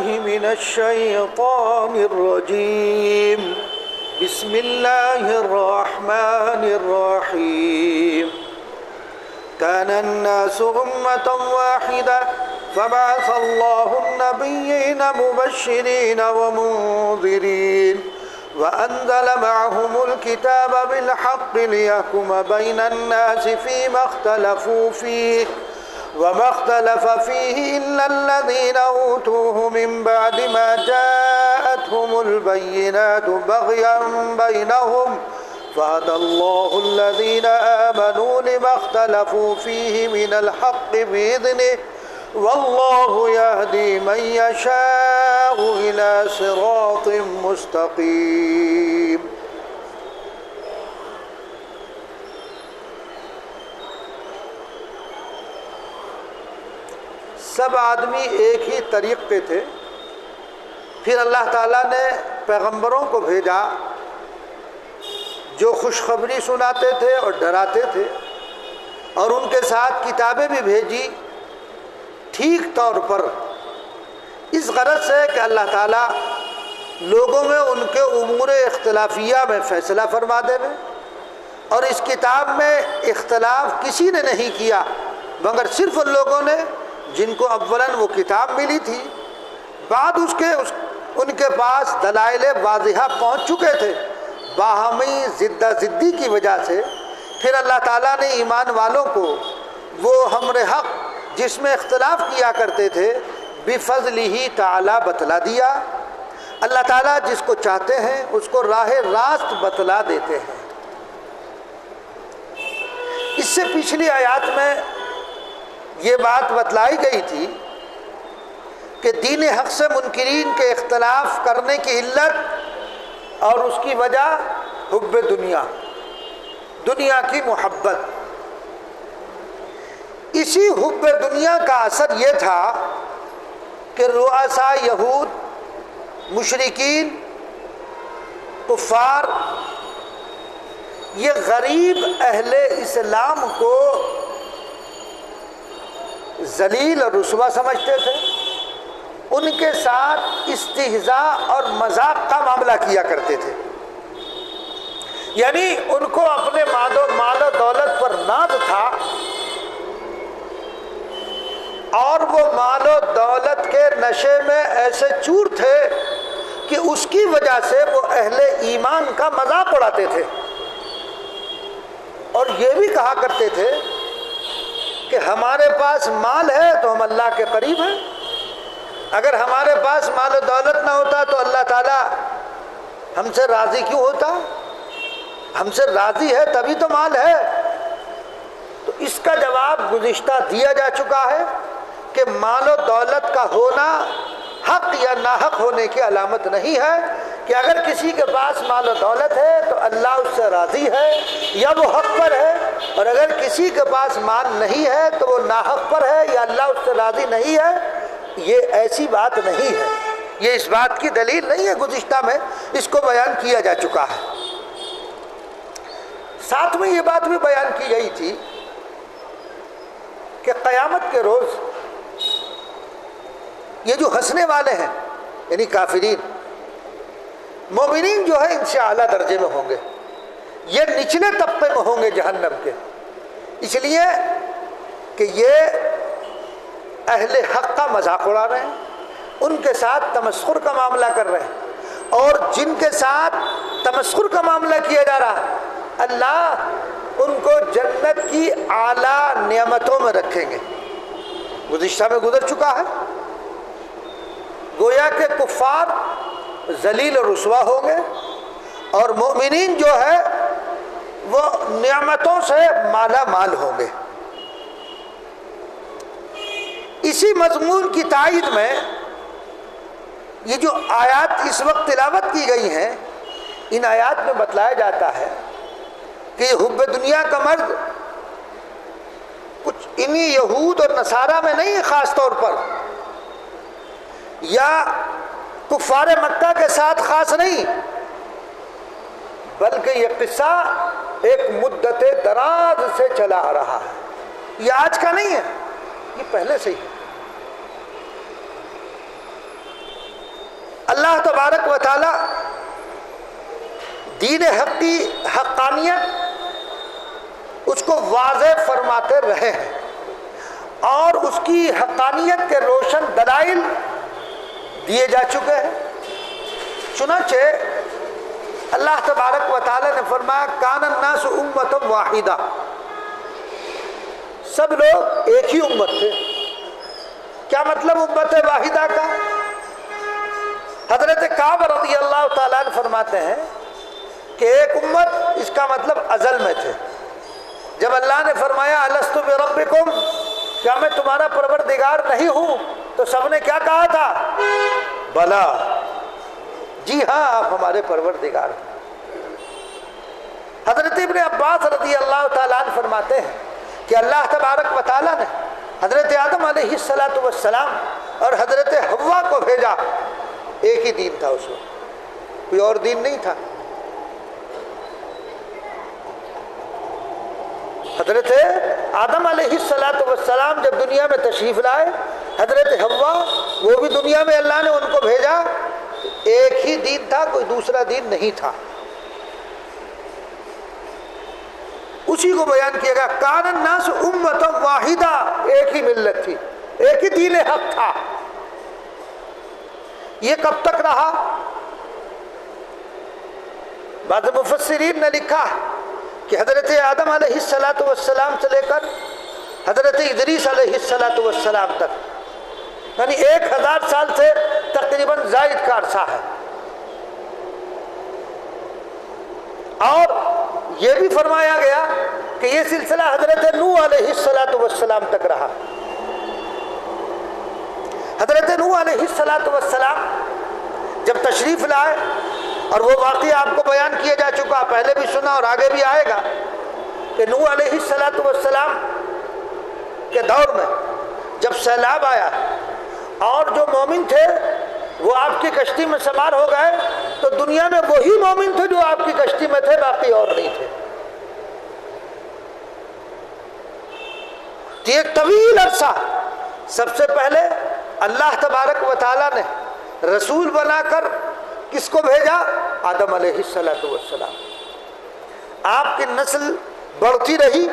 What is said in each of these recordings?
بالله من الشيطان الرجيم بسم الله الرحمن الرحيم كان الناس أمة واحدة فبعث الله النبيين مبشرين ومنذرين وأنزل معهم الكتاب بالحق ليحكم بين الناس فيما اختلفوا فيه وما اختلف فيه إلا الذين أوتوه من بعد ما جاءتهم البينات بغيا بينهم فهدى الله الذين آمنوا لما اختلفوا فيه من الحق بإذنه والله يهدي من يشاء إلى صراط مستقيم. سب آدمی ایک ہی طریق پہ تھے. پھر اللہ تعالیٰ نے پیغمبروں کو بھیجا جو خوشخبری سناتے تھے اور ڈراتے تھے، اور ان کے ساتھ کتابیں بھی بھیجی ٹھیک طور پر، اس غرض سے کہ اللہ تعالیٰ لوگوں میں ان کے امور اختلافیہ میں فیصلہ فرما دے میں. اور اس کتاب میں اختلاف کسی نے نہیں کیا مگر صرف ان لوگوں نے جن کو اولاً وہ کتاب ملی تھی، بعد اس کے ان کے پاس دلائل واضحہ پہنچ چکے تھے. باہمی زدہ زدی کی وجہ سے پھر اللہ تعالیٰ نے ایمان والوں کو وہ امر حق جس میں اختلاف کیا کرتے تھے بفضلہ تعالیٰ بتلا دیا. اللہ تعالیٰ جس کو چاہتے ہیں اس کو راہ راست بتلا دیتے ہیں. اس سے پچھلی آیات میں یہ بات بتلائی گئی تھی کہ دین حق سے منکرین کے اختلاف کرنے کی علت اور اس کی وجہ حب دنیا، دنیا کی محبت. اسی حب دنیا کا اثر یہ تھا کہ رؤساء یہود، مشرکین، کفار یہ غریب اہل اسلام کو ذلیل اور رسوا سمجھتے تھے. ان کے ساتھ استہزاء اور مذاق کا معاملہ کیا کرتے تھے. یعنی ان کو اپنے مال و دولت پر ناز تھا، اور وہ مال و دولت کے نشے میں ایسے چور تھے کہ اس کی وجہ سے وہ اہل ایمان کا مذاق اڑاتے تھے. اور یہ بھی کہا کرتے تھے کہ ہمارے پاس مال ہے تو ہم اللہ کے قریب ہیں، اگر ہمارے پاس مال و دولت نہ ہوتا تو اللہ تعالیٰ ہم سے راضی کیوں ہوتا؟ ہم سے راضی ہے تبھی تو مال ہے. تو اس کا جواب گزشتہ دیا جا چکا ہے کہ مال و دولت کا ہونا حق یا ناحق ہونے کی علامت نہیں ہے، کہ اگر کسی کے پاس مال و دولت ہے تو اللہ اس سے راضی ہے یا وہ حق پر ہے، اور اگر کسی کے پاس مال نہیں ہے تو وہ ناحق پر ہے یا اللہ اس سے راضی نہیں ہے. یہ ایسی بات نہیں ہے، یہ اس بات کی دلیل نہیں ہے. گزشتہ میں اس کو بیان کیا جا چکا ہے. ساتھ میں یہ بات بھی بیان کی گئی تھی کہ قیامت کے روز یہ جو ہنسنے والے ہیں یعنی کافرین، مومنین جو ہے ان سے اعلیٰ درجے میں ہوں گے، یہ نچلے طبقے میں ہوں گے جہنم کے، اس لیے کہ یہ اہل حق کا مذاق اڑا رہے ہیں، ان کے ساتھ تمسخر کا معاملہ کر رہے ہیں، اور جن کے ساتھ تمسخر کا معاملہ کیا جا رہا ہے اللہ ان کو جنت کی اعلیٰ نعمتوں میں رکھیں گے. گزشتہ میں گزر چکا ہے، گویا کہ کفار ذلیل و رسوا ہوں گے اور مومنین جو ہے وہ نعمتوں سے مالا مال ہوں گے. اسی مضمون کی تائید میں یہ جو آیات اس وقت تلاوت کی گئی ہیں، ان آیات میں بتلایا جاتا ہے کہ یہ حب دنیا کا مرض کچھ انہی یہود اور نصارہ میں نہیں ہے خاص طور پر، یا کفار مکہ کے ساتھ خاص نہیں، بلکہ یہ قصہ ایک مدت دراز سے چلا آ رہا ہے. یہ آج کا نہیں ہے، یہ پہلے سے ہی. اللہ تبارک و تعالی دین حق کی حقانیت اس کو واضح فرماتے رہے ہیں اور اس کی حقانیت کے روشن دلائل دیے جا چکے ہیں۔ چنانچہ اللہ تبارک و تعالی نے فرمایا کان الناس امۃ واحدہ، سب لوگ ایک ہی امت تھے۔ کیا مطلب امت واحدہ کا؟ حضرت کعب رضی اللہ تعالیٰ عنہ فرماتے ہیں کہ ایک امت، اس کا مطلب ازل میں تھے۔ جب اللہ نے فرمایا الست بربکم، کیا میں تمہارا پروردگار نہیں ہوں، تو سب نے کیا کہا تھا؟ بلا، جی ہاں آپ ہمارے پروردگار ہیں۔ حضرت ابن عباس رضی اللہ تعالیٰ عنہ فرماتے ہیں کہ اللہ تبارک و تعالیٰ نے حضرت آدم علیہ السلام اور حضرت حوا کو بھیجا، ایک ہی دین تھا اس وقت، کوئی اور دین نہیں تھا۔ حضرت آدم علیہ السلام جب دنیا میں تشریف لائے، حضرت حوا وہ بھی دنیا میں اللہ نے ان کو بھیجا، ایک ہی دین تھا، کوئی دوسرا دین نہیں تھا۔ اسی کو بیان کیا گیا کان الناس امۃ واحدہ، ایک ہی ملت تھی، ایک ہی دین حق تھا۔ یہ کب تک رہا؟ بعض مفسرین نے لکھا کہ حضرت آدم علیہ السلام سے لے کر حضرت ادریس علیہ السلام تک، یعنی 1000 سال سے تقریباً زائد کا عرصہ ہے۔ اور یہ بھی فرمایا گیا کہ یہ سلسلہ حضرت نوح علیہ السلام تک رہا۔ حضرت نوح علیہ السلام جب تشریف لائے، اور وہ واقعہ آپ کو بیان کیا جا چکا، پہلے بھی سنا اور آگے بھی آئے گا، کہ نوح علیہ السلام کے دور میں جب سیلاب آیا اور جو مومن تھے وہ آپ کی کشتی میں سوار ہو گئے، تو دنیا میں وہی مومن تھے جو آپ کی کشتی میں تھے، باقی اور نہیں تھے۔ ایک طویل عرصہ سب سے پہلے اللہ تبارک و تعالیٰ نے رسول بنا کر کس کو بھیجا؟ آدم علیہ السلام۔ آپ کی نسل بڑھتی رہی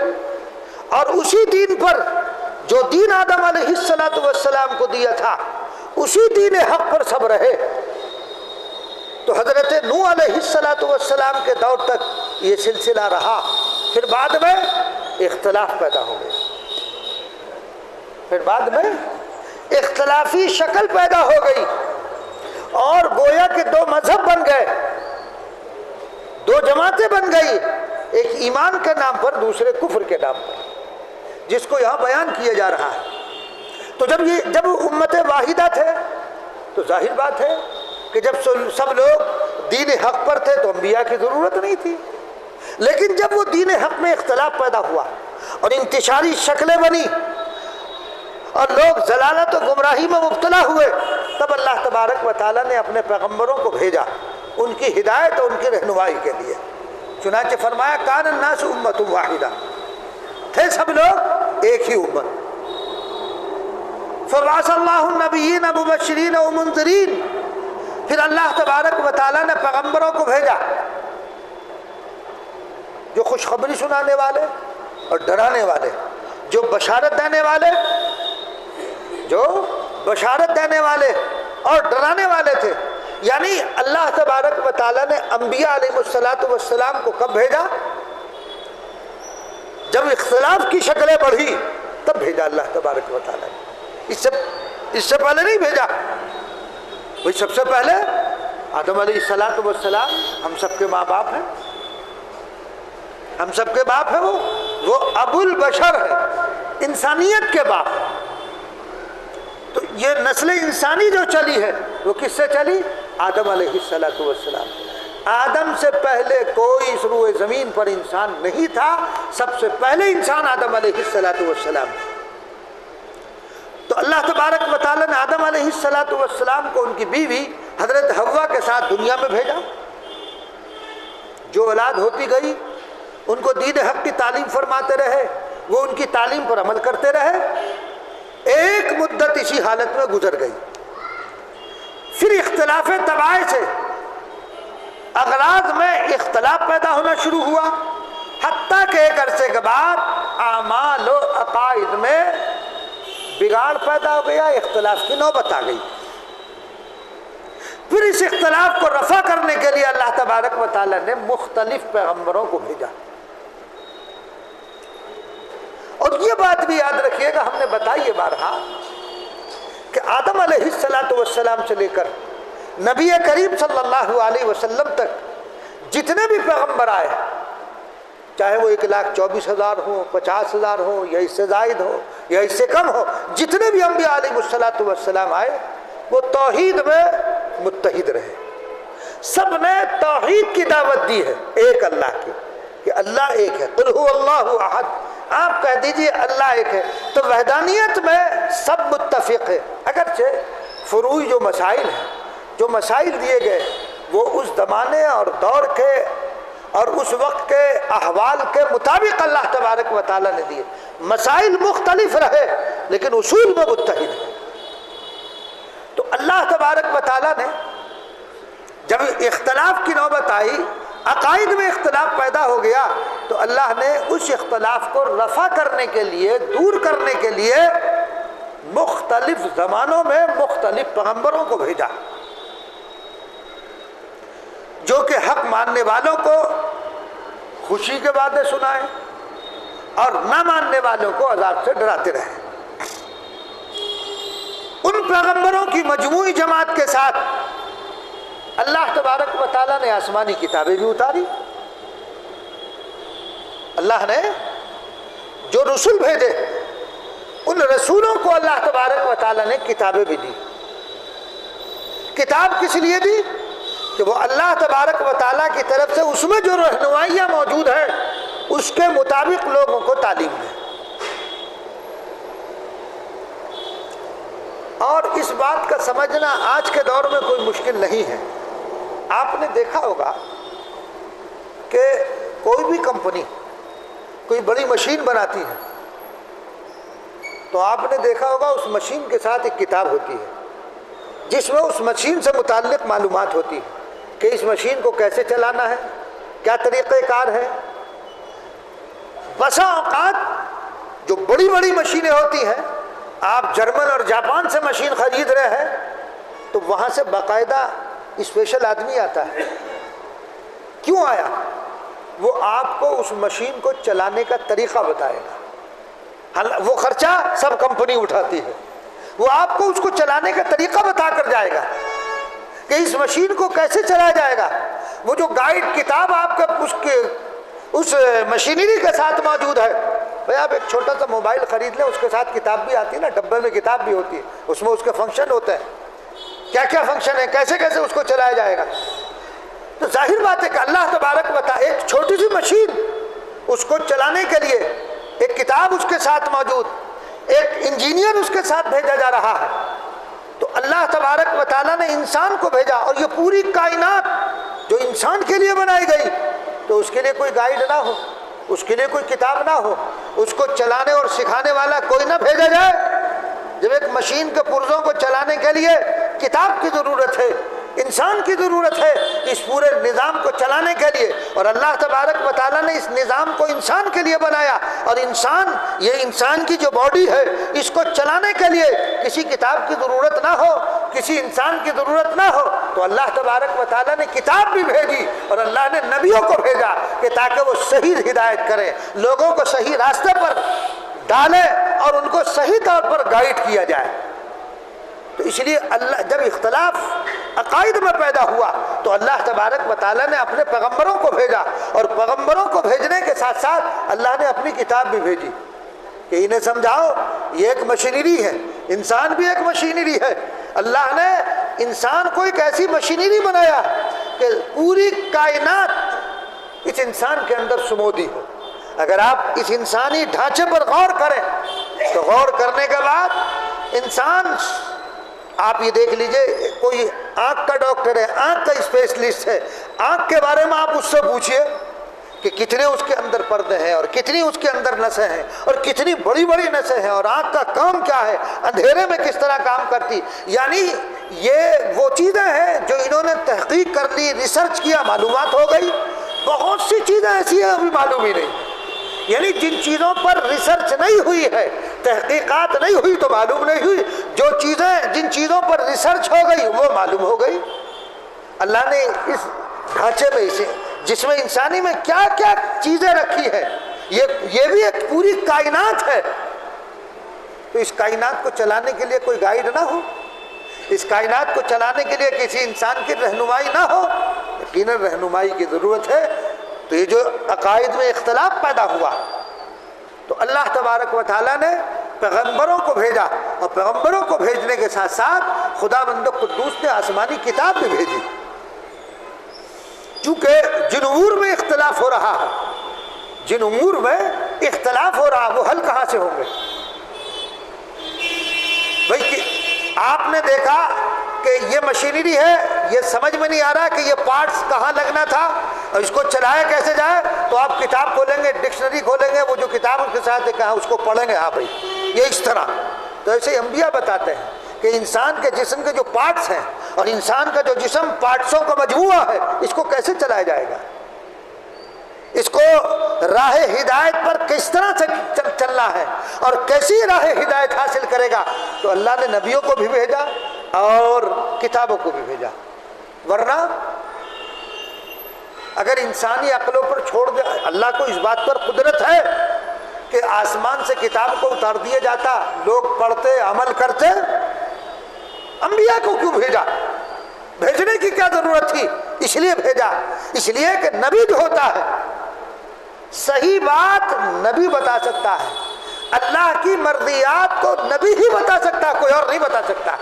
اور اسی دین پر جو دین آدم علیہ السلام کو دیا تھا، اسی دین حق پر سب رہے۔ تو حضرت نوح علیہ السلام کے دور تک یہ سلسلہ رہا۔ پھر بعد میں اختلاف پیدا ہو گیا، پھر بعد میں اختلافی شکل پیدا ہو گئی، اور گویا کہ دو مذہب بن گئے، دو جماعتیں بن گئی، ایک ایمان کے نام پر، دوسرے کفر کے نام پر، جس کو یہاں بیان کیا جا رہا ہے۔ تو جب امت واحدہ تھے تو ظاہر بات ہے کہ جب سب لوگ دین حق پر تھے تو انبیاء کی ضرورت نہیں تھی۔ لیکن جب وہ دین حق میں اختلاف پیدا ہوا اور انتشاری شکلیں بنی اور لوگ ضلالت و گمراہی میں مبتلا ہوئے، تب اللہ تبارک و تعالیٰ نے اپنے پیغمبروں کو بھیجا ان کی ہدایت اور ان کی رہنمائی کے لیے۔ چنانچہ فرمایا کان الناس امۃ واحدہ، تھے سب لوگ ایک ہی امت۔ فبعث اللہ النبیین مبشرین و منذرین، پھر اللہ تبارک و تعالیٰ نے پیغمبروں کو بھیجا جو خوشخبری سنانے والے اور ڈرانے والے، جو بشارت دینے والے اور ڈرانے والے تھے۔ یعنی اللہ تبارک و تعالیٰ نے انبیاء علیہ السلام کو کب بھیجا؟ جب اختلاف کی شکلیں بڑھی تب بھیجا اللہ تبارک و تعالیٰ نے، اس سے پہلے نہیں بھیجا۔ وہی سب سے پہلے آدم علیہ السلام ہم سب کے ماں باپ ہیں، ہم سب کے باپ ہیں، وہ ابو البشر ہے، انسانیت کے باپ۔ تو یہ نسل انسانی جو چلی ہے وہ کس سے چلی؟ آدم علیہ السلام۔ آدم سے پہلے کوئی اس روئے زمین پر انسان نہیں تھا، سب سے پہلے انسان آدم علیہ السلام۔ تو اللہ تبارک و تعالیٰ نے آدم علیہ السلام کو ان کی بیوی حضرت حوا کے ساتھ دنیا میں بھیجا۔ جو اولاد ہوتی گئی ان کو دین حق کی تعلیم فرماتے رہے، وہ ان کی تعلیم پر عمل کرتے رہے۔ ایک مدت اسی حالت میں گزر گئی، پھر اختلاف طبائع سے اغراض میں اختلاف پیدا ہونا شروع ہوا، حتیٰ کہ ایک عرصے کے بعد اعمال و عقائد میں بگاڑ پیدا ہو گیا، اختلاف کی نوبت آ گئی۔ پھر اس اختلاف کو رفع کرنے کے لیے اللہ تبارک و تعالیٰ نے مختلف پیغمبروں کو بھیجا۔ اور یہ بات بھی یاد رکھیے گا، ہم نے بتائی ہے بارہا کہ آدم علیہ السلام سے لے کر نبی کریم صلی اللہ علیہ وسلم تک جتنے بھی پیغمبر آئے، چاہے وہ 1,24,000 ہو، 50,000 ہو، یا اس سے زائد ہو یا اس سے کم ہو، جتنے بھی انبیاء علیہ السلام آئے وہ توحید میں متحد رہے۔ سب نے توحید کی دعوت دی ہے، ایک اللہ کی، کہ اللہ ایک ہے، قل هو اللہ احد، آپ کہہ دیجئے اللہ ایک ہے۔ تو وحدانیت میں سب متفق ہے، اگرچہ فروعی جو مسائل ہیں، جو مسائل دیے گئے وہ اس زمانے اور دور کے اور اس وقت کے احوال کے مطابق اللہ تبارک و تعالیٰ نے دیے، مسائل مختلف رہے لیکن اصول میں متحد ہے۔ تو اللہ تبارک و تعالیٰ نے جب اختلاف کی نوبت آئی، عقائد میں اختلاف پیدا ہو گیا، تو اللہ نے اس اختلاف کو رفع کرنے کے لیے، دور کرنے کے لیے مختلف زمانوں میں مختلف پیغمبروں کو بھیجا، جو کہ حق ماننے والوں کو خوشی کے وعدے سنائے اور نہ ماننے والوں کو عذاب سے ڈراتے رہے۔ ان پیغمبروں کی مجموعی جماعت کے ساتھ اللہ تبارک و تعالیٰ نے آسمانی کتابیں بھی اتاری۔ اللہ نے جو رسول بھیجے ان رسولوں کو اللہ تبارک و تعالیٰ نے کتابیں بھی دی۔ کتاب کس لیے دی؟ کہ وہ اللہ تبارک و تعالیٰ کی طرف سے اس میں جو رہنمائیاں موجود ہیں اس کے مطابق لوگوں کو تعلیم دیں۔ اور اس بات کا سمجھنا آج کے دور میں کوئی مشکل نہیں ہے۔ آپ نے دیکھا ہوگا کہ کوئی بھی کمپنی کوئی بڑی مشین بناتی ہے تو آپ نے دیکھا ہوگا اس مشین کے ساتھ ایک کتاب ہوتی ہے جس میں اس مشین سے متعلق معلومات ہوتی ہے کہ اس مشین کو کیسے چلانا ہے، کیا طریقہ کار ہے۔ بسا اوقات جو بڑی بڑی مشینیں ہوتی ہیں، آپ جرمن اور جاپان سے مشین خرید رہے ہیں تو وہاں سے باقاعدہ اسپیشل آدمی آتا ہے۔ کیوں آیا؟ وہ آپ کو اس مشین کو چلانے کا طریقہ بتائے گا۔ وہ خرچہ سب کمپنی اٹھاتی ہے، وہ آپ کو اس کو چلانے کا طریقہ بتا کر جائے گا کہ اس مشین کو کیسے چلایا جائے گا۔ وہ جو گائیڈ کتاب آپ کے اس مشینری کے ساتھ موجود ہے، بھئی آپ ایک چھوٹا سا موبائل خرید لیں، اس کے ساتھ کتاب بھی آتی ہے نا، ڈبے میں کتاب بھی ہوتی ہے، اس میں اس کے فنکشن ہوتے ہیں، کیا کیا فنکشن ہے، کیسے کیسے اس کو چلایا جائے گا۔ تو ظاہر بات ہے کہ اللہ تبارک و تعالیٰ ایک چھوٹی سی مشین اس کو چلانے کے لیے ایک کتاب اس کے ساتھ موجود، ایک انجینئر اس کے ساتھ بھیجا جا رہا ہے۔ تو اللہ تبارک و تعالیٰ نے انسان کو بھیجا، اور یہ پوری کائنات جو انسان کے لیے بنائی گئی، تو اس کے لیے کوئی گائیڈ نہ ہو، اس کے لیے کوئی کتاب نہ ہو، اس کو چلانے اور سکھانے والا کوئی نہ بھیجا جائے۔ جب ایک مشین کے پرزوں کو چلانے کے لیے کتاب کی ضرورت ہے، انسان کی ضرورت ہے اس پورے نظام کو چلانے کے لیے، اور اللہ تبارک و تعالیٰ نے اس نظام کو انسان کے لیے بنایا، اور انسان، یہ انسان کی جو باڈی ہے، اس کو چلانے کے لیے کسی کتاب کی ضرورت نہ ہو، کسی انسان کی ضرورت نہ ہو، تو اللہ تبارک و تعالیٰ نے کتاب بھی بھیجی، اور اللہ نے نبیوں کو بھیجا کہ تاکہ وہ صحیح ہدایت کریں، لوگوں کو صحیح راستے پر ڈالیں اور ان کو صحیح طور پر گائیڈ کیا جائے۔ تو اس لیے اللہ جب اختلاف عقائد میں پیدا ہوا تو اللہ تبارک و تعالیٰ نے اپنے پیغمبروں کو بھیجا، اور پیغمبروں کو بھیجنے کے ساتھ ساتھ اللہ نے اپنی کتاب بھی بھیجی کہ انہیں سمجھاؤ یہ ایک مشینری ہے، انسان بھی ایک مشینری ہے۔ اللہ نے انسان کو ایک ایسی مشینری بنایا کہ پوری کائنات اس انسان کے اندر سمودی ہو۔ اگر آپ اس انسانی ڈھانچے پر غور کریں تو غور کرنے کے بعد انسان، آپ یہ دیکھ لیجئے، کوئی آنکھ کا ڈاکٹر ہے، آنکھ کا اسپیشلسٹ ہے، آنکھ کے بارے میں آپ اس سے پوچھئے کہ کتنے اس کے اندر پردے ہیں اور کتنی اس کے اندر نسیں ہیں اور کتنی بڑی بڑی نسیں ہیں اور آنکھ کا کام کیا ہے، اندھیرے میں کس طرح کام کرتی۔ یعنی یہ وہ چیزیں ہیں نے تحقیق کر لی، ریسرچ کیا، معلومات ہو گئی. بہت سی چیزیں ایسی ہیں ابھی معلوم ہی نہیں. یعنی جن چیزوں پر ریسرچ نہیں ہوئی ہے، تحقیقات نہیں ہوئی تو معلوم نہیں ہوئی. جن چیزوں پر ریسرچ ہو گئی وہ معلوم ہو گئی. اللہ نے اس ڈھانچے میں اسے جسم انسانی میں کیا کیا چیزیں رکھی ہیں، یہ بھی ایک پوری کائنات ہے. تو اس کائنات کو چلانے کے لیے کوئی گائیڈ نہ ہو، اس کائنات کو چلانے کے لیے کسی انسان کی رہنمائی نہ ہو، یقیناً رہنمائی کی ضرورت ہے. تو یہ جو عقائد میں اختلاف پیدا ہوا تو اللہ تبارک و تعالیٰ نے پیغمبروں کو بھیجا، اور پیغمبروں کو بھیجنے کے ساتھ ساتھ خداوند قدوس نے آسمانی کتاب بھی بھیجی. چونکہ جن امور میں اختلاف ہو رہا ہے، جن امور میں اختلاف ہو رہا وہ حل کہاں سے ہوں گے؟ بھائی آپ نے دیکھا کہ یہ مشینری ہے، یہ سمجھ میں نہیں آ رہا کہ یہ پارٹس کہاں لگنا تھا اور اس کو چلایا کیسے جائے، تو آپ کتاب کھولیں گے، ڈکشنری کھولیں گے، وہ جو کتاب اس کے ساتھ کہا اس کو پڑھیں گے. ہاں بھائی یہ اس طرح. تو ایسے انبیاء بتاتے ہیں کہ انسان کے جسم کے جو پارٹس ہیں اور انسان کا جو جسم پارٹسوں کا مجموعہ ہے، اس کو کیسے چلایا جائے گا، اس کو راہ ہدایت پر کس طرح سے چلنا ہے اور کیسی راہ ہدایت حاصل کرے گا. تو اللہ نے نبیوں کو بھی بھیجا اور کتابوں کو بھی بھیجا. ورنہ اگر انسانی عقلوں پر چھوڑ دے، اللہ کو اس بات پر قدرت ہے کہ آسمان سے کتاب کو اتار دیا جاتا، لوگ پڑھتے عمل کرتے. انبیاء کو کیوں بھیجا؟ بھیجنے کی کیا ضرورت تھی؟ اس لیے بھیجا، اس لیے کہ نبی جو ہوتا ہے صحیح بات نبی بتا سکتا ہے، اللہ کی مرضیات کو نبی ہی بتا سکتا، کوئی اور نہیں بتا سکتا.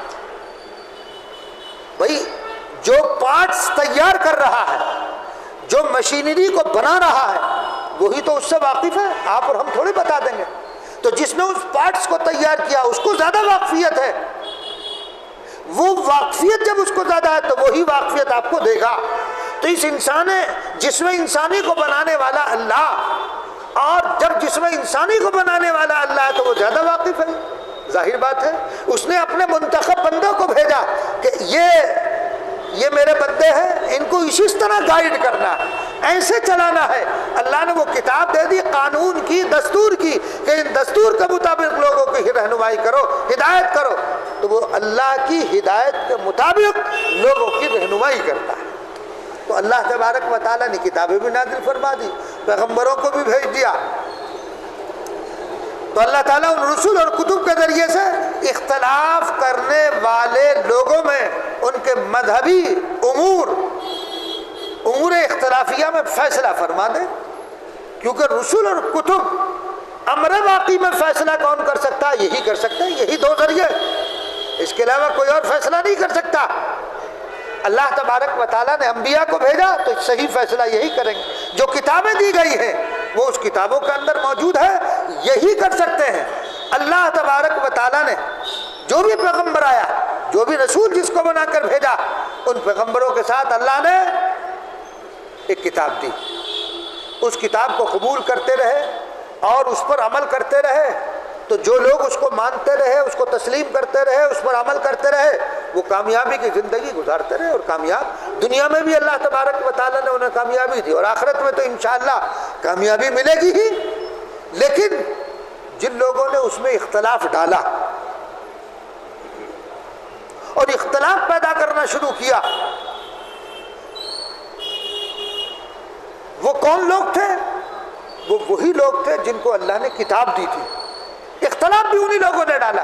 بھائی جو پارٹس تیار کر رہا ہے، جو مشینری کو بنا رہا ہے، وہی تو اس سے واقف ہے. آپ اور ہم تھوڑی بتا دیں گے. تو جس نے اس پارٹس کو تیار کیا اس کو زیادہ واقفیت ہے. وہ واقفیت جب اس کو زیادہ ہے تو وہی واقفیت آپ کو دے گا. تو اس جسم انسانی کو بنانے والا اللہ، اور جب جسم انسانی کو بنانے والا اللہ ہے تو وہ زیادہ واقف ہے. ظاہر بات ہے اس نے اپنے منتخب بندوں کو بھیجا کہ یہ میرے بندے ہیں، ان کو اسی طرح گائیڈ کرنا ہے، ایسے چلانا ہے. اللہ نے وہ کتاب دے دی قانون کی، دستور کی، کہ ان دستور کے مطابق لوگوں کی رہنمائی کرو، ہدایت کرو. تو وہ اللہ کی ہدایت کے مطابق لوگوں کی رہنمائی کرتا ہے. تو اللہ تبارک و تعالیٰ نے کتابیں بھی نازل فرما دی، پیغمبروں کو بھی بھیج دیا. تو اللہ تعالیٰ ان رسول اور کتب کے ذریعے سے اختلاف کرنے والے لوگوں میں ان کے مذہبی امور اختلافیہ میں فیصلہ فرما دے. کیونکہ رسول اور کتب امر باقی میں فیصلہ کون کر سکتا ہے؟ یہی کر سکتے ہیں، یہی دو ذریعے، اس کے علاوہ کوئی اور فیصلہ نہیں کر سکتا. اللہ تبارک و تعالیٰ نے انبیاء کو بھیجا تو صحیح فیصلہ یہی کریں گے. جو کتابیں دی گئی ہیں وہ اس کتابوں کے اندر موجود ہے، یہی کر سکتے ہیں. اللہ تبارک و تعالیٰ نے جو بھی پیغمبر آیا، جو بھی رسول جس کو بنا کر بھیجا، ان پیغمبروں کے ساتھ اللہ نے ایک کتاب دی. اس کتاب کو قبول کرتے رہے اور اس پر عمل کرتے رہے. تو جو لوگ اس کو مانتے رہے، اس کو تسلیم کرتے رہے، اس پر عمل کرتے رہے، وہ کامیابی کی زندگی گزارتے رہے. اور کامیاب دنیا میں بھی اللہ تبارک و تعالیٰ نے انہیں کامیابی دی، اور آخرت میں تو انشاءاللہ کامیابی ملے گی ہی. لیکن جن لوگوں نے اس میں اختلاف ڈالا اور اختلاف پیدا کرنا شروع کیا، وہ کون لوگ تھے؟ وہ وہی لوگ تھے جن کو اللہ نے کتاب دی تھی. اختلاف بھی انہی لوگوں نے ڈالا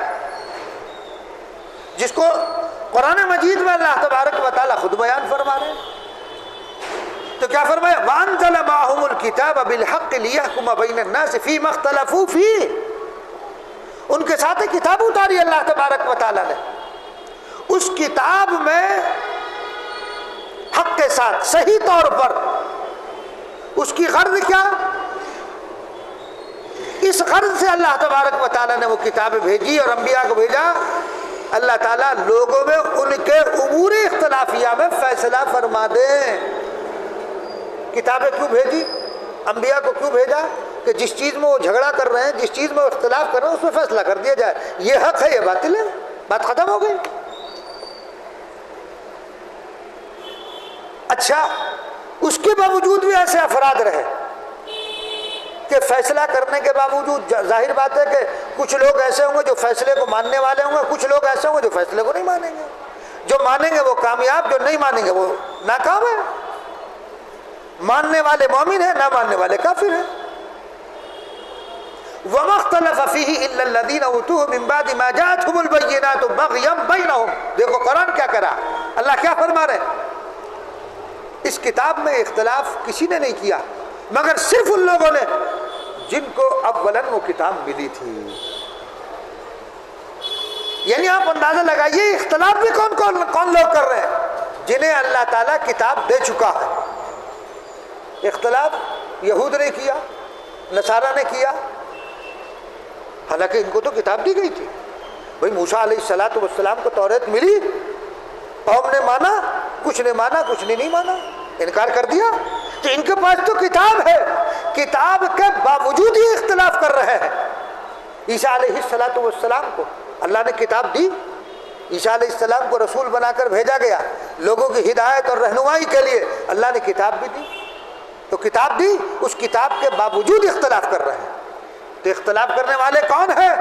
جس کو قرآن مجید میں اللہ تبارک و تعالیٰ خود بیان فرما رہے ہیں. تو کیا فرمایا؟ وَأَنزَلَ مَعَهُمُ الْكِتَابَ بِالْحَقِّ لِيَحْكُمَ بَيْنَ النَّاسِ فِيمَا اخْتَلَفُوا فِيهِ. ان کے ساتھ کتاب اتاری اللہ تبارک و تعالیٰ نے. اس کتاب میں حق کے ساتھ صحیح طور پر اس کی غرض کیا؟ اس غرض سے اللہ تبارک و تعالیٰ نے وہ کتابیں بھیجی اور انبیاء کو بھیجا. اللہ تعالیٰ لوگوں میں ان کے امور اختلافیہ میں فیصلہ فرما دیں. کتابیں کیوں بھیجی؟ انبیاء کو کیوں بھیجا؟ کہ جس چیز میں وہ جھگڑا کر رہے ہیں، جس چیز میں وہ اختلاف کر رہے ہیں، اس میں فیصلہ کر دیا جائے. یہ حق ہے، یہ باطل ہے، بات ختم ہو گئی. اچھا اس کے باوجود بھی ایسے افراد رہے کہ فیصلہ کرنے کے باوجود، ظاہر بات ہے کہ کچھ لوگ ایسے ہوں گے جو فیصلے کو ماننے والے ہوں گے، کچھ لوگ ایسے ہوں گے جو فیصلے کو نہیں مانیں گے، جو مانیں گے وہ کامیاب، جو نہیں مانیں گے وہ ناکام ہے۔ ماننے والے مومن ہیں، نہ ماننے والے کافر ہیں۔ وَمَا اخْتَلَفَ فِيهِ إِلَّا الَّذِينَ أُوتُوهُ مِن بَعْدِ مَا جَاءَتْهُمُ الْبَيِّنَاتُ بَغْيًا بَيْنَهُمْ۔ دیکھو قرآن کیا کرا، اللہ کیا فرما رہے ہیں، اس کتاب میں اختلاف کسی نے نہیں کیا مگر صرف ان لوگوں نے جن کو اولاً وہ کتاب ملی تھی۔ یعنی آپ اندازہ لگائیے اختلاف بھی کون لوگ کر رہے ہیں، جنہیں اللہ تعالیٰ کتاب دے چکا ہے۔ اختلاف یہود نے کیا، نصارہ نے کیا، حالانکہ ان کو تو کتاب دی گئی تھی۔ بھئی موسیٰ علیہ السلام کو توریت ملی، قوم نے مانا، کچھ نے مانا، کچھ نے نہیں مانا، انکار کر دیا۔ تو ان کے پاس تو کتاب ہے، کتاب کے باوجود ہی اختلاف کر رہے ہیں۔ عیسیٰ علیہ السلام کو اللہ نے کتاب دی، عیسیٰ علیہ السلام کو رسول بنا کر بھیجا گیا لوگوں کی ہدایت اور رہنمائی کے لیے، اللہ نے کتاب بھی دی، تو کتاب دی، اس کتاب کے باوجود اختلاف کر رہے ہیں۔ تو اختلاف کرنے والے کون ہیں؟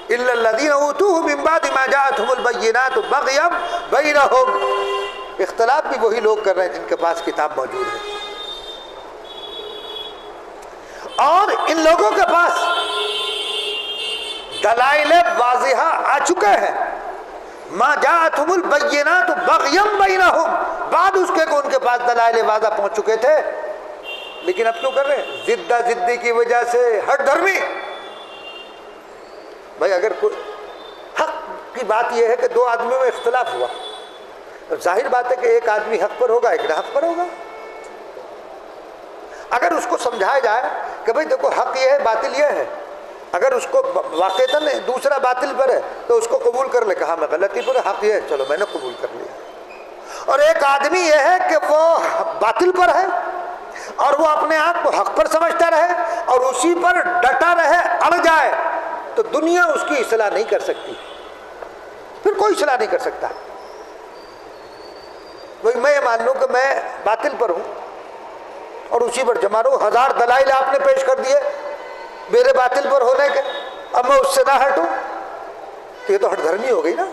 إِلَّا الَّذِينَ أُوتُوهُ مِن بَعْدِ مَا جَاءَتْهُمُ الْبَيِّنَاتُ بَغْيًا بَيْنَهُمْ۔ اختلاف بھی وہی لوگ کر رہے ہیں جن کے پاس کتاب موجود ہے، اور ان لوگوں کے پاس دلائل واضحہ آ چکے ہیں۔ مَا جَاءَتْهُمُ الْبَيِّنَاتُ بَغْيًا بَيْنَهُمْ، بعد اس کے ان کے پاس دلائل واضح پہنچ چکے تھے، لیکن اب کیوں کر رہے ہیں؟ ضدہ ضدی کی وجہ سے، ہٹ دھرمی۔ بھائی اگر کوئی حق کی بات یہ ہے کہ دو آدمیوں میں اختلاف ہوا، ظاہر بات ہے کہ ایک آدمی حق پر ہوگا، ایک ناحق پر ہوگا۔ اگر اس کو سمجھایا جائے کہ بھائی دیکھو حق یہ ہے، باطل یہ ہے، اگر اس کو واقعتاً دوسرا باطل پر ہے تو اس کو قبول کر لے، کہا میں غلطی پر ہے، حق یہ ہے، چلو میں نے قبول کر لیا۔ اور ایک آدمی یہ ہے کہ وہ باطل پر ہے اور وہ اپنے آپ کو حق پر سمجھتا رہے اور اسی پر ڈٹا رہے، اڑ جائے، تو دنیا اس کی اصلاح نہیں کر سکتی، پھر کوئی اصلاح نہیں کر سکتا۔ وہی میں یہ مان لوں کہ میں باطل پر ہوں اور اسی پر جمع رہوں، 1000 دلائل آپ نے پیش کر دیے میرے باطل پر ہونے کے، اب میں اس سے نہ ہٹوں، تو یہ تو ہٹ دھرمی ہو گئی نا۔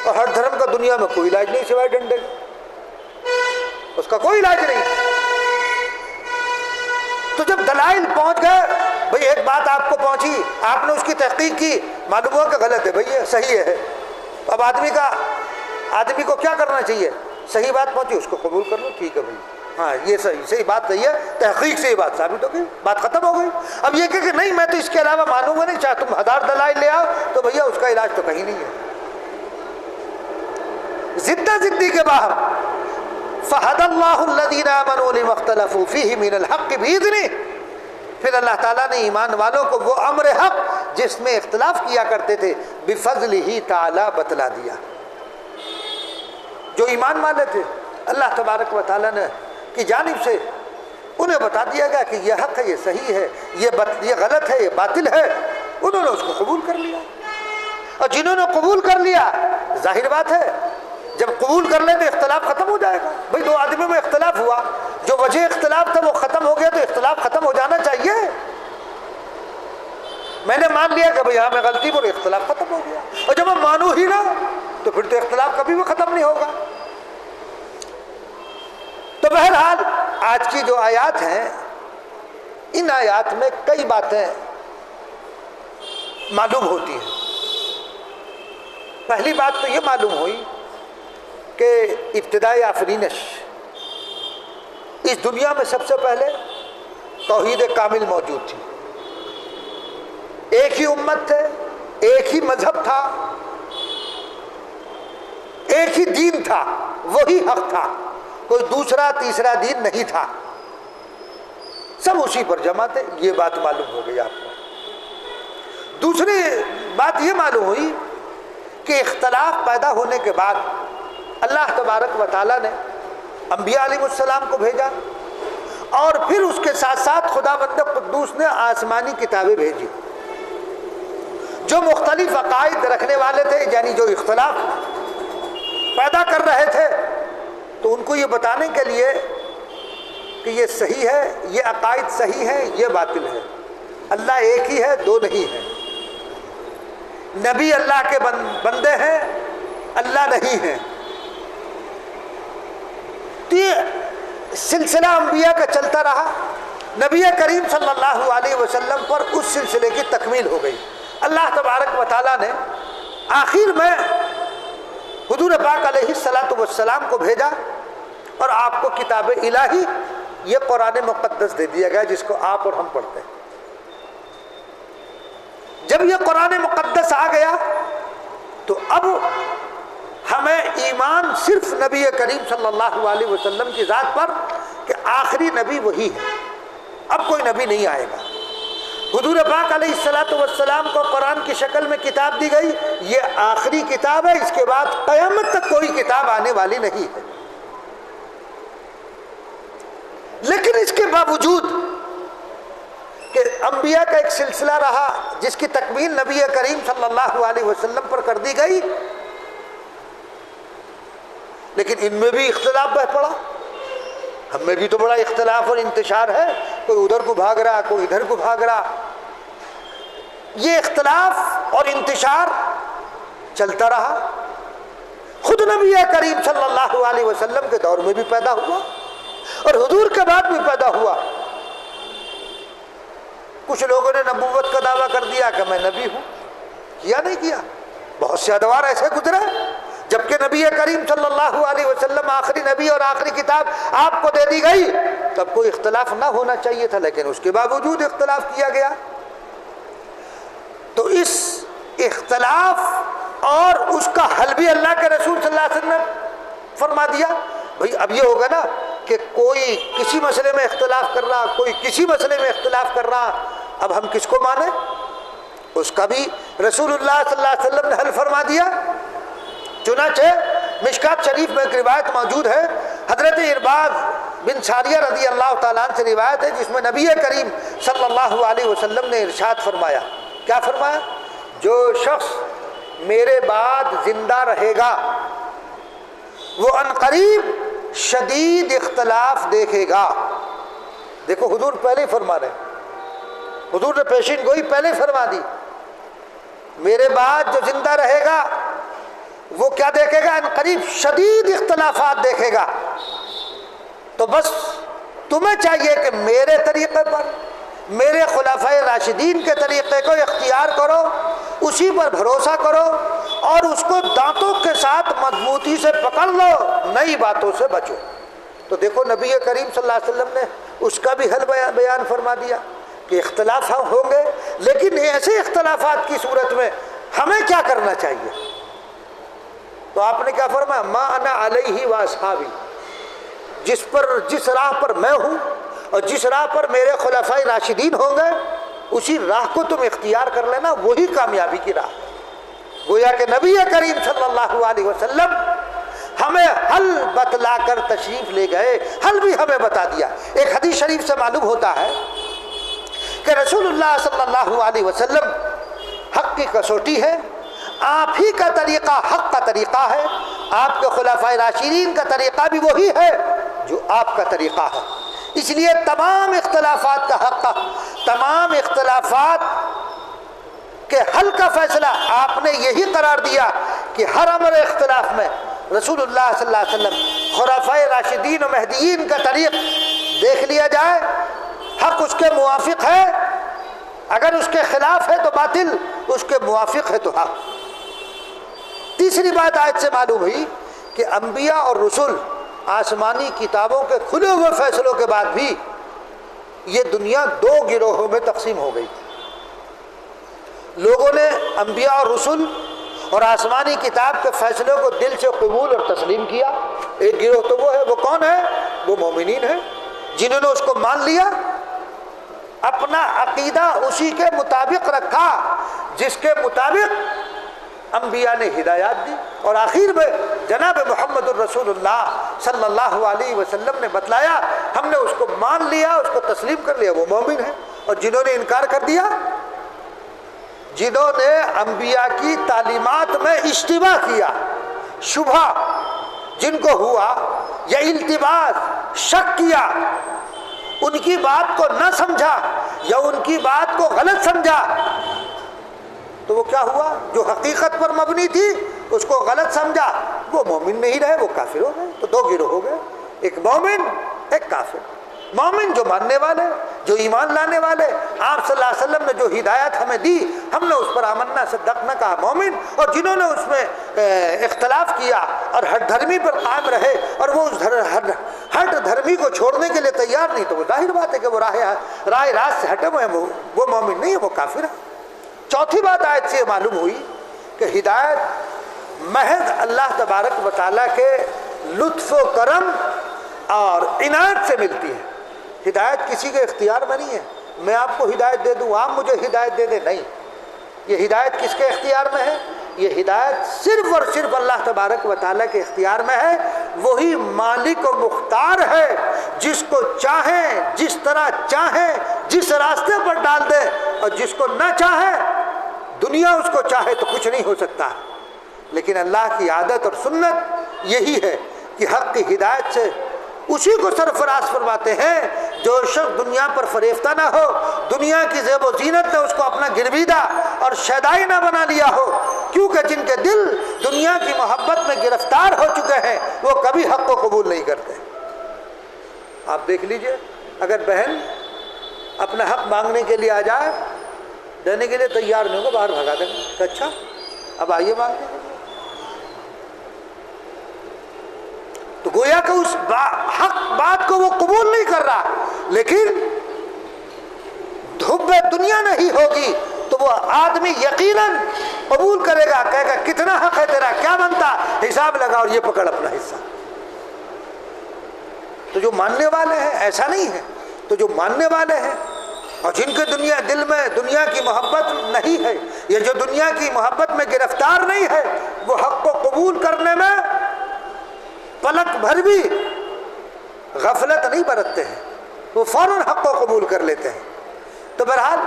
اور ہٹ دھرم کا دنیا میں کوئی علاج نہیں سوائے ڈنڈے، اس کا کوئی علاج نہیں۔ تو جب دلائل پہنچ گئے، بھئی ایک بات آپ کو پہنچی، آپ نے اس کی تحقیق کی، معلوم ہوا کہ غلط ہے، بھئی یہ صحیح ہے، اب آدمی کو کیا کرنا چاہیے؟ صحیح بات پہنچی اس کو قبول کر لو، ٹھیک ہے بھئی، ہاں یہ صحیح بات صحیح ہے، تحقیق سے یہ بات ثابت ہو گئی، بات ختم ہو گئی۔ اب یہ کہ نہیں میں تو اس کے علاوہ مانوں گا نہیں، چاہے تم 1000 دلائل لے آؤ، تو بھیا اس کا علاج تو کہیں نہیں ہے۔ ضدہ ضدی کے باہر فَهَدَى اللَّهُ الَّذِينَ آمَنُوا لِمَا اخْتَلَفُوا فِيهِ مِنَ الْحَقِّ بِإِذْنِهِ، پھر اللہ تعالیٰ نے ایمان والوں کو وہ امر حق جس میں اختلاف کیا کرتے تھے بِفَضْلِهِ تعالیٰ بتلا دیا۔ جو ایمان والے تھے اللہ تبارک و تعالیٰ نے کی جانب سے انہیں بتا دیا گیا کہ یہ حق ہے، یہ صحیح ہے، یہ غلط ہے، یہ باطل ہے، انہوں نے اس کو قبول کر لیا۔ اور جنہوں نے قبول کر لیا، ظاہر بات ہے جب قبول کر لیں تو اختلاف ختم ہو جائے گا۔ بھئی دو آدمیوں میں اختلاف ہوا، جو وجہ اختلاف تھا وہ ختم ہو گیا، تو اختلاف ختم ہو جانا چاہیے۔ میں نے مان لیا کہ بھئی ہاں میں غلطی پر، اختلاف ختم ہو گیا۔ اور جب ہم مانو ہی نہ تو پھر تو اختلاف کبھی بھی ختم نہیں ہوگا۔ تو بہرحال آج کی جو آیات ہیں، ان آیات میں کئی باتیں معلوم ہوتی ہیں۔ پہلی بات تو یہ معلوم ہوئی کہ ابتدائی آفرینش اس دنیا میں سب سے پہلے توحید کامل موجود تھی، ایک ہی امت تھے، ایک ہی مذہب تھا، ایک ہی دین تھا، وہی حق تھا، کوئی دوسرا تیسرا دین نہیں تھا، سب اسی پر جمع تھے۔ یہ بات معلوم ہو گئی آپ کو۔ دوسری بات یہ معلوم ہوئی کہ اختلاف پیدا ہونے کے بعد اللہ تبارک و تعالیٰ نے انبیاء علیہ السلام کو بھیجا، اور پھر اس کے ساتھ ساتھ خداوند قدوس نے آسمانی کتابیں بھیجی جو مختلف عقائد رکھنے والے تھے، یعنی جو اختلاف پیدا کر رہے تھے تو ان کو یہ بتانے کے لیے کہ یہ صحیح ہے، یہ عقائد صحیح ہیں، یہ باطل ہے، اللہ ایک ہی ہے، دو نہیں ہے، نبی اللہ کے بندے ہیں، اللہ نہیں ہے۔ تو یہ سلسلہ انبیاء کا چلتا رہا، نبی کریم صلی اللہ علیہ وسلم پر اس سلسلے کی تکمیل ہو گئی۔ اللہ تبارک و تعالیٰ نے آخر میں حضور پاک علیہ السلام کو بھیجا اور آپ کو کتاب الہی یہ قرآن مقدس دے دیا گیا جس کو آپ اور ہم پڑھتے ہیں۔ جب یہ قرآن مقدس آ گیا تو اب ہمیں ایمان صرف نبی کریم صلی اللہ علیہ وسلم کی ذات پر کہ آخری نبی وہی ہے، اب کوئی نبی نہیں آئے گا۔ حضور پاک علیہ السلام کو قرآن کی شکل میں کتاب دی گئی، یہ آخری کتاب ہے، اس کے بعد قیامت تک کوئی کتاب آنے والی نہیں ہے۔ لیکن اس کے باوجود کہ انبیاء کا ایک سلسلہ رہا جس کی تکمیل نبی کریم صلی اللہ علیہ وسلم پر کر دی گئی، لیکن ان میں بھی اختلاف بہ پڑا، ہم میں بھی تو بڑا اختلاف اور انتشار ہے، کوئی ادھر کو بھاگ رہا، کوئی ادھر کو بھاگ رہا۔ یہ اختلاف اور انتشار چلتا رہا، خود نبی کریم صلی اللہ علیہ وسلم کے دور میں بھی پیدا ہوا اور حضور کے بعد بھی پیدا ہوا۔ کچھ لوگوں نے نبوت کا دعویٰ کر دیا کہ میں نبی ہوں، کیا نہیں کیا، بہت سے ادوار ایسے گزرے، جبکہ نبی کریم صلی اللہ علیہ وسلم آخری نبی اور آخری کتاب آپ کو دے دی گئی، تب کوئی اختلاف نہ ہونا چاہیے تھا، لیکن اس کے باوجود اختلاف کیا گیا۔ تو اس اختلاف اور اس کا حل بھی اللہ کے رسول صلی اللہ علیہ وسلم نے فرما دیا۔ بھئی اب یہ ہوگا نا کہ کوئی کسی مسئلے میں اختلاف کر رہا، کوئی کسی مسئلے میں اختلاف کر رہا، اب ہم کس کو مانیں؟ اس کا بھی رسول اللہ صلی اللہ علیہ وسلم نے حل فرما دیا۔ چنانچہ مشکات شریف میں ایک روایت موجود ہے، حضرت ارباز بن ساریہ رضی اللہ تعالیٰ عنہ سے روایت ہے، جس میں نبی کریم صلی اللہ علیہ وسلم نے ارشاد فرمایا، کیا فرمایا؟ جو شخص میرے بعد زندہ رہے گا وہ عنقریب شدید اختلاف دیکھے گا۔ دیکھو حضور پہلے ہی فرما رہے ہیں، حضور نے پیشین گوئی پہلے فرما دی، میرے بعد جو زندہ رہے گا وہ کیا دیکھے گا؟ عنقریب شدید اختلافات دیکھے گا۔ تو بس تمہیں چاہیے کہ میرے طریقے پر، میرے خلفائے راشدین کے طریقے کو اختیار کرو، اسی پر بھروسہ کرو اور اس کو دانتوں کے ساتھ مضبوطی سے پکڑ لو، نئی باتوں سے بچو۔ تو دیکھو نبی کریم صلی اللہ علیہ وسلم نے اس کا بھی حل بیان فرما دیا کہ اختلاف ہوں گے، لیکن ایسے اختلافات کی صورت میں ہمیں کیا کرنا چاہیے؟ تو آپ نے کیا فرمایا؟ ما انا علیہ واصحابی، جس راہ پر میں ہوں اور جس راہ پر میرے خلفائے راشدین ہوں گے اسی راہ کو تم اختیار کر لینا، وہی کامیابی کی راہ۔ گویا کہ نبی کریم صلی اللہ علیہ وسلم ہمیں حل بتلا کر تشریف لے گئے، حل بھی ہمیں بتا دیا۔ ایک حدیث شریف سے معلوم ہوتا ہے کہ رسول اللہ صلی اللہ علیہ وسلم حق کی کسوٹی ہے، آپ ہی کا طریقہ حق کا طریقہ ہے، آپ کے خلفائے راشدین کا طریقہ بھی وہی ہے جو آپ کا طریقہ ہے۔ اس لیے تمام اختلافات کا حق، تمام اختلافات کے حل کا فیصلہ آپ نے یہی قرار دیا کہ ہر امر اختلاف میں رسول اللہ صلی اللہ علیہ وسلم، خلفائے راشدین و مہدیین کا طریق دیکھ لیا جائے، حق اس کے موافق ہے، اگر اس کے خلاف ہے تو باطل، اس کے موافق ہے تو حق۔ تیسری بات آیت سے معلوم ہوئی کہ انبیاء اور رسول آسمانی کتابوں کے کھلے ہوئے فیصلوں کے بعد بھی یہ دنیا دو گروہوں میں تقسیم ہو گئی۔ لوگوں نے انبیاء اور رسول اور آسمانی کتاب کے فیصلوں کو دل سے قبول اور تسلیم کیا۔ ایک گروہ تو وہ ہے، وہ کون ہے؟ وہ مومنین ہیں جنہوں نے اس کو مان لیا، اپنا عقیدہ اسی کے مطابق رکھا جس کے مطابق انبیاء نے ہدایات دی، اور آخر میں جناب محمد الرسول اللہ صلی اللہ علیہ وسلم نے بتلایا، ہم نے اس کو مان لیا، اس کو تسلیم کر لیا، وہ مومن ہیں۔ اور جنہوں نے انکار کر دیا، جنہوں نے انبیاء کی تعلیمات میں اشتباہ کیا، شبہ جن کو ہوا یا التباس شک کیا، ان کی بات کو نہ سمجھا یا ان کی بات کو غلط سمجھا، تو وہ کیا ہوا؟ جو حقیقت پر مبنی تھی اس کو غلط سمجھا، وہ مومن نہیں رہے، وہ کافر ہو گئے۔ تو دو گروہ ہو گئے، ایک مومن ایک کافر۔ مومن جو ماننے والے، جو ایمان لانے والے، آپ صلی اللہ علیہ وسلم نے جو ہدایت ہمیں دی ہم نے اس پر آمنا صدقنا کہا، مومن۔ اور جنہوں نے اس میں اختلاف کیا اور ہٹ دھرمی پر قائم رہے اور وہ اس ہٹ دھرمی کو چھوڑنے کے لیے تیار نہیں، تو وہ ظاہر بات ہے کہ وہ راہ راست سے ہٹے ہوئے ہیں، وہ مومن نہیں ہے، وہ کافر ہے۔ چوتھی بات آیت سے یہ معلوم ہوئی کہ ہدایت محض اللہ تبارک و تعالیٰ کے لطف و کرم اور عنایت سے ملتی ہے۔ ہدایت کسی کے اختیار میں نہیں ہے، میں آپ کو ہدایت دے دوں، آپ مجھے ہدایت دے دیں، نہیں۔ یہ ہدایت کس کے اختیار میں ہے؟ یہ ہدایت صرف اور صرف اللہ تبارک و تعالیٰ کے اختیار میں ہے۔ وہی مالک و مختار ہے، جس کو چاہیں جس طرح چاہیں جس راستے پر ڈال دے، اور جس کو نہ چاہے دنیا اس کو چاہے تو کچھ نہیں ہو سکتا۔ لیکن اللہ کی عادت اور سنت یہی ہے کہ حق کی ہدایت سے اسی کو سرفراز فرماتے ہیں جو شخص دنیا پر فریفتہ نہ ہو، دنیا کی زیب و زینت نے اس کو اپنا گرویدہ اور شیدائی نہ بنا لیا ہو، کیونکہ جن کے دل دنیا کی محبت میں گرفتار ہو چکے ہیں وہ کبھی حق کو قبول نہیں کرتے۔ آپ دیکھ لیجئے، اگر بہن اپنا حق مانگنے کے لیے آ جائے، دینے کے لیے تیار نہیں ہوگا، باہر بھگا دیں گے کہ اچھا اب آئیے مانگنے کے لیے۔ تو گویا کہ اس حق بات کو وہ قبول نہیں کر رہا، لیکن حب دنیا نہیں ہوگی تو وہ آدمی یقیناً قبول کرے گا، کہے گا کتنا حق ہے تیرا، کیا بنتا، حساب لگا اور یہ پکڑ اپنا حصہ۔ تو جو ماننے والے ہیں ایسا نہیں ہے، تو جو ماننے والے ہیں اور جن کے دل میں دنیا کی محبت نہیں ہے یا جو دنیا کی محبت میں گرفتار نہیں ہے، وہ حق کو قبول کرنے میں پلک بھر بھی غفلت نہیں برتتے ہیں، وہ فوراً حق کو قبول کر لیتے ہیں۔ تو بہرحال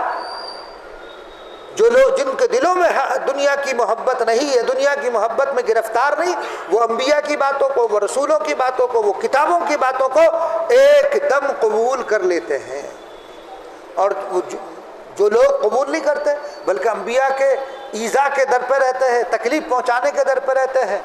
جو لوگ جن کے دلوں میں دنیا کی محبت نہیں ہے، دنیا کی محبت میں گرفتار نہیں، وہ انبیاء کی باتوں کو، وہ رسولوں کی باتوں کو، وہ کتابوں کی باتوں کو ایک دم قبول کر لیتے ہیں۔ اور جو لوگ قبول نہیں کرتے بلکہ انبیاء کے ایذا کے در پہ رہتے ہیں، تکلیف پہنچانے کے در پہ رہتے ہیں،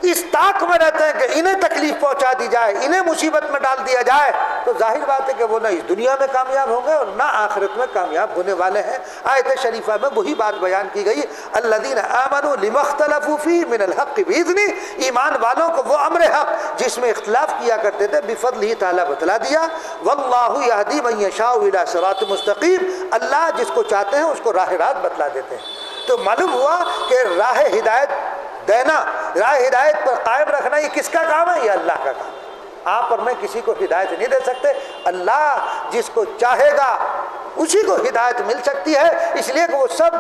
اس طاق میں رہتے ہیں کہ انہیں تکلیف پہنچا دی جائے، انہیں مصیبت میں ڈال دیا جائے، تو ظاہر بات ہے کہ وہ نہ اس دنیا میں کامیاب ہوں گے اور نہ آخرت میں کامیاب ہونے والے ہیں۔ آیت شریفہ میں وہی بات بیان کی گئی، الذین آمنوا لما اختلفوا فیہ من الحق بإذنہ، ایمان والوں کو وہ امر حق جس میں اختلاف کیا کرتے تھے بفضلہ تعالیٰ بتلا دیا، واللہ یہدی من یشاء الی صراط مستقیم، اللہ جس کو چاہتے ہیں اس کو راہ راست بتلا دیتے ہیں۔ تو معلوم ہوا کہ راہ ہدایت دینا، راہ ہدایت پر قائم رکھنا، یہ کس کا کام ہے؟ یہ اللہ کا کام۔ آپ اور میں کسی کو ہدایت نہیں دے سکتے، اللہ جس کو چاہے گا اسی کو ہدایت مل سکتی ہے، اس لیے کہ وہ سب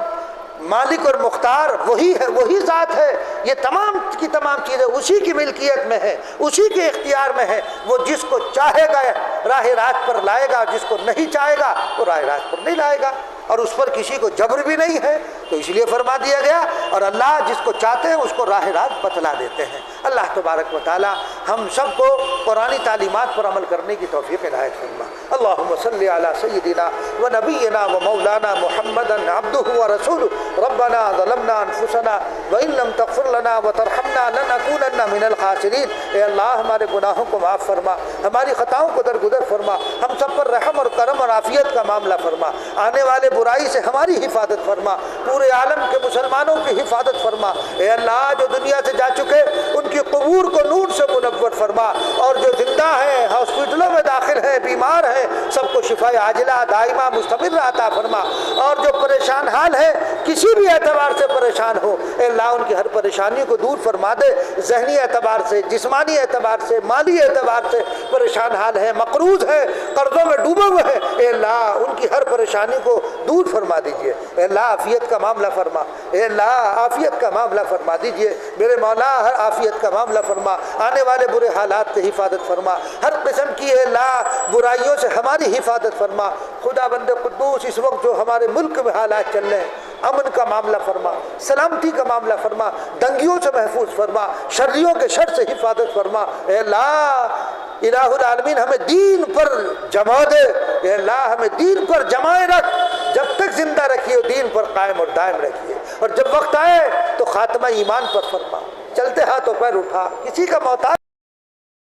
مالک اور مختار وہی ہے، وہی ذات ہے، یہ تمام کی تمام چیزیں اسی کی ملکیت میں ہے، اسی کے اختیار میں ہے۔ وہ جس کو چاہے گا راہ راست پر لائے گا، جس کو نہیں چاہے گا وہ راہ راست پر نہیں لائے گا، اور اس پر کسی کو جبر بھی نہیں ہے، تو اس لیے فرما دیا گیا، اور اللہ جس کو چاہتے ہیں اس کو راہ راست بتلا دیتے ہیں۔ اللہ تبارک و تعالی ہم سب کو قرآنی تعلیمات پر عمل کرنے کی توفیق عنایت فرما۔ اللہم صلی علی سیدنا و نبینا و مولانا محمد عبدہ و رسولہ، ربنا ظلمنا انفسنا وان لم تغفر لنا وترحمنا لنکونن من الخاسرین۔ اے اللہ ہمارے گناہوں کو معاف فرما، ہماری خطاؤں کو درگزر فرما، ہم سب پر رحم اور کرم اور عافیت کا معاملہ فرما، آنے والے برائی سے ہماری حفاظت فرما، پورے عالم کے مسلمانوں کی حفاظت فرما۔ اے اللہ جو دنیا سے جا چکے ان کی قبور کو نور سے منور فرما، اور جو زندہ ہیں ہاسپٹلوں میں داخل ہیں بیمار ہیں سب کو شفا عاجلہ دائمہ مستمر عطا فرما، اور جو پریشان حال ہے کسی بھی اعتبار سے پریشان ہو اے اللہ ان کی ہر پریشانی کو دور فرما دے، ذہنی اعتبار سے، جسمانی اعتبار سے، مالی اعتبار سے پریشان حال ہے، مقروض ہے، قرضوں میں ڈوبے ہوئے ہیں، اے اللہ ان کی ہر پریشانی کو دور فرما دیجئے۔ اے اللہ عافیت کا معاملہ فرما، اے اللہ عافیت کا معاملہ فرما دیجئے میرے مولا، ہر عافیت کا معاملہ فرما، آنے والے برے حالات سے حفاظت فرما، ہر قسم کی اے اللہ برائیوں سے ہماری حفاظت فرما۔ خدا بند قدوس اس وقت جو ہمارے ملک میں حالات چل رہے ہیں امن کا معاملہ فرما، سلامتی کا معاملہ فرما، دنگیوں سے محفوظ فرما، شریوں کے شر سے حفاظت فرما۔ اے اللہ الہ العالمین ہمیں دین پر جما دے، اے اللہ ہمیں دین پر جمائے رکھ، جب تک زندہ رکھیے دین پر قائم اور دائم رکھیے، اور جب وقت آئے تو خاتمہ ایمان پر فرما۔ چلتے ہاتھوں پیر اٹھا، کسی کا محتاج